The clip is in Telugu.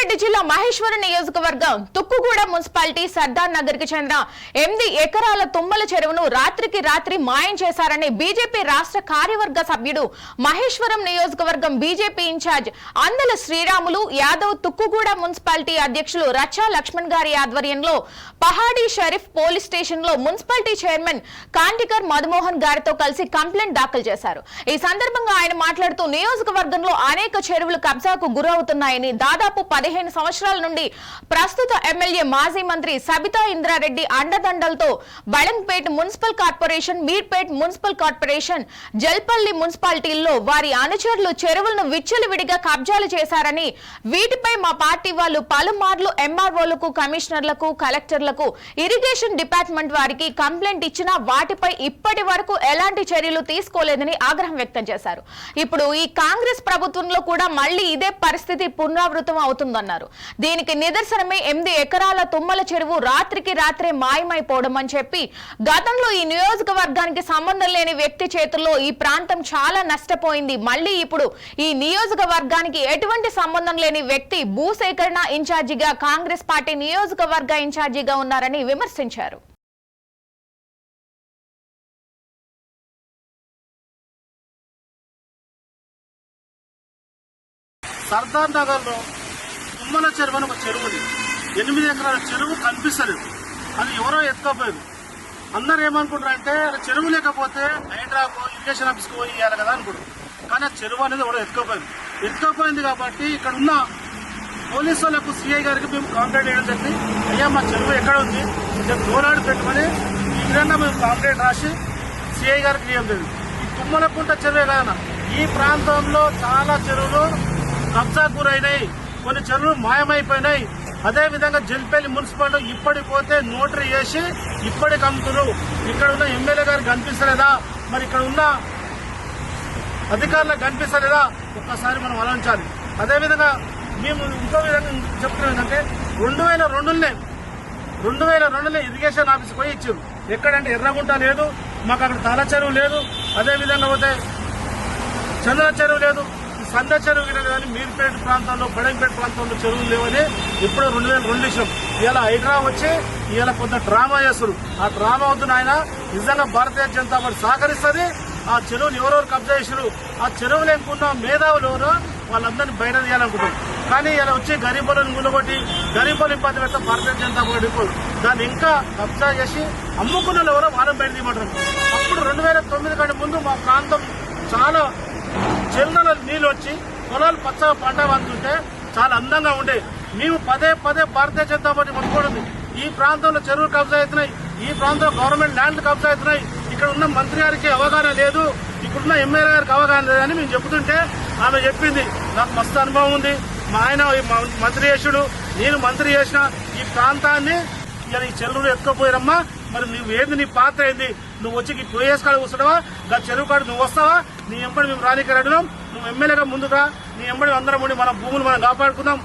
రంగారెడ్డి జిల్లా మహేశ్వరం నియోజకవర్గం తుక్కుగూడ మున్సిపాలిటీ సర్దార్ నగర్ కి చెందిన 8 ఎకరాల తుమ్మల చెరువును రాత్రికి రాత్రి మాయం చేశారని బీజేపీ రాష్ట్ర కార్యవర్గ సభ్యుడు మహేశ్వరం నియోజకవర్గం BJP in charge Andala Sriramulu Yadav Tukkuguda municipality అధ్యక్షులు రచ్చా లక్ష్మణ్ గారి ఆధ్వర్యంలో పహాడీ షరీఫ్ పోలీస్ స్టేషన్ లో మున్సిపాలిటీ చైర్మన్ కాంటికర్ మధుమోహన్ గారితో కలిసి కంప్లైంట్ దాఖలు చేశారు. ఈ సందర్భంగా ఆయన మాట్లాడుతూ నియోజకవర్గంలో అనేక చెరువులు కబ్జాకు గురవుతున్నాయని, దాదాపు 15 సంవత్సరాల నుండి ప్రస్తుత ఎమ్మెల్యే మాజీ మంత్రి సబితా ఇంద్రారెడ్డి అండదండలతో Badangpet municipal corporation, Meerpet municipal corporation, Jalpally మున్సిపాలిటీల్లో వారి అనుచరులు చెరువులను విచ్చలవిడిగా కబ్జాలు చేశారని, వీటిపై మా పార్టీ వాళ్ళు పలుమార్లు ఎంఆర్ఓలకు, కమిషనర్లకు, కలెక్టర్లకు, ఇరిగేషన్ డిపార్ట్మెంట్ వారికి కంప్లైంట్ ఇచ్చినా వాటిపై ఇప్పటి వరకు ఎలాంటి చర్యలు తీసుకోలేదని ఆగ్రహం వ్యక్తం చేశారు. ఇప్పుడు ఈ కాంగ్రెస్ ప్రభుత్వంలో కూడా మళ్లీ ఇదే పరిస్థితి పునరావృతం అవుతుందన్నారు. దీనికి నిదర్శనమే 8 ఎకరాల తుమ్మల చెరువు రాత్రికి రాత్రే మాయమైపోవడం అని చెప్పి, గతంలో ఈ నియోజకవర్గానికి సంబంధం లేని వ్యక్తి చేతుల్లో ఈ ప్రాంతం చాలా నష్టపోయింది. మళ్లీ ఇప్పుడు ఈ నియోజకవర్గానికి ఎటువంటి సంబంధం లేని వ్యక్తి భూసేకరణ ఇన్ఛార్జిగా, కాంగ్రెస్ పార్టీ నియోజకవర్గ ఇన్ఛార్జిగా ఉన్నారని విమర్శించారు. సర్దార్ నగర్ లో తుమ్మల చెరువు అని ఒక చెరువు ఉంది. 8 ఎకరాల చెరువు కనిపిస్తలేదు. అది ఎవరో ఎత్తుకోపోయారు. అందరు ఏమనుకుంటారంటే చెరువు లేకపోతే హైడ్రాకో ఇరిగేషన్ ఆఫీస్కి పోయి ఇవ్వాలి కదా అనుకుంటారు. కానీ ఆ చెరువు అనేది ఎవరో ఎత్తుకోపోయింది కాబట్టి ఇక్కడ ఉన్న పోలీసు వాళ్ళకు సిఐ గారికి మేము కంప్లైంట్ చేయడం జరిగింది. అయ్యా మా చెరువు ఎక్కడ ఉంది దూరాడు పెట్టమని ఈ విధంగా మేము కంప్లైంట్ రాసి సిఐ గారికి ఇవ్వడం జరిగింది. ఈ తుమ్మలకుంట చెరువే కాదన్న, ఈ ప్రాంతంలో చాలా చెరువులు కబ్జాకు గురైనాయి, కొన్ని చెరువులు మాయమైపోయినాయి. అదేవిధంగా జల్పల్లి మున్సిపాలిటీ ఇప్పటికి పోతే నోటరీ చేసి ఇప్పటికి అమ్ముతున్నారు. ఇక్కడ ఉన్న ఎమ్మెల్యే గారికి కనిపిస్తలేదా, మరి ఇక్కడ ఉన్న అధికారులకు కనిపిస్తలేదా, ఒక్కసారి మనం ఆలోచించాలి. అదేవిధంగా మేము ఇంకో విధంగా చెప్తున్నాం ఏంటంటే 2002లో ఇరిగేషన్ ఆఫీస్ పోయి ఇచ్చారు. ఎక్కడంటే ఎర్రగుంట లేదు, మాకు అక్కడ తల చెరువు లేదు, అదేవిధంగా పోతే చంద్ర చెరువు లేదు, సంద చెరువు లేదని, మీర్పేట ప్రాంతంలో, బడంగ్పేట ప్రాంతంలో చెరువులు లేవని ఇప్పుడు 2002 ఇచ్చాం. ఇలా హైడ్రా వచ్చి ఇలా కొంత డ్రామా చేస్తారు. ఆ డ్రామా అవుతున్న ఆయన నిజంగా భారతీయ జనతా పార్టీ సహకరిస్తుంది. ఆ చెరువులు ఎవరెవరు కబ్జా చేశారు, ఆ చెరువులు ఎంకున్న మేధావులు ఎవరో వాళ్ళందరినీ బయట తీయాలనుకుంటారు. కానీ ఇలా వచ్చి గరీబులను గుల్లగొట్టి గరీబులు ఇబ్బంది పెడతా భారతీయ జనతా పార్టీ దాన్ని ఇంకా కబ్జా చేసి అమ్ముకున్న ఎవరో వాళ్ళని బయట తీయమంటారు. అప్పుడు 2009 కంటే ముందు మా ప్రాంతం చాలా చెరువులలో నీళ్ళు వచ్చి పొలాలు పచ్చగా పంట వంతుంటే చాలా అందంగా ఉండే. మేము పదే భారతీయ జనతా పార్టీ మొత్తుకోవడం, ఈ ప్రాంతంలో చెరువులు కబ్జా అవుతున్నాయి, ఈ ప్రాంతంలో గవర్నమెంట్ ల్యాండ్లు కబ్జా అవుతున్నాయి, ఇక్కడ ఉన్న మంత్రి గారికి అవగాహన లేదు, ఇక్కడున్న ఎమ్మెల్యే గారికి అవగాహన లేదని మేము చెబుతుంటే ఆమె చెప్పింది, నాకు మస్తు అనుభవం ఉంది, మా ఆయన మంత్రి చేసాడు, నేను మంత్రి చేసిన ఈ ప్రాంతాన్ని ఇలా ఈ చెరువులు ఎత్తుకోపోయారమ్మా, మరి నువ్వు ఏంది, నీ పాత్ర ఏంది, నువ్వు వచ్చి పోయేసి కాడ కూర్చున్నావా, గా చెరువు కాడ నువ్వు వస్తావా, నీ ఎంబడి మేము రానికి రెడీనాం, నువ్వు ఎమ్మెల్యేగా ముందుగా నీ ఎంబడి అందరం ఉండి మన భూములు మనం కాపాడుకుందాం.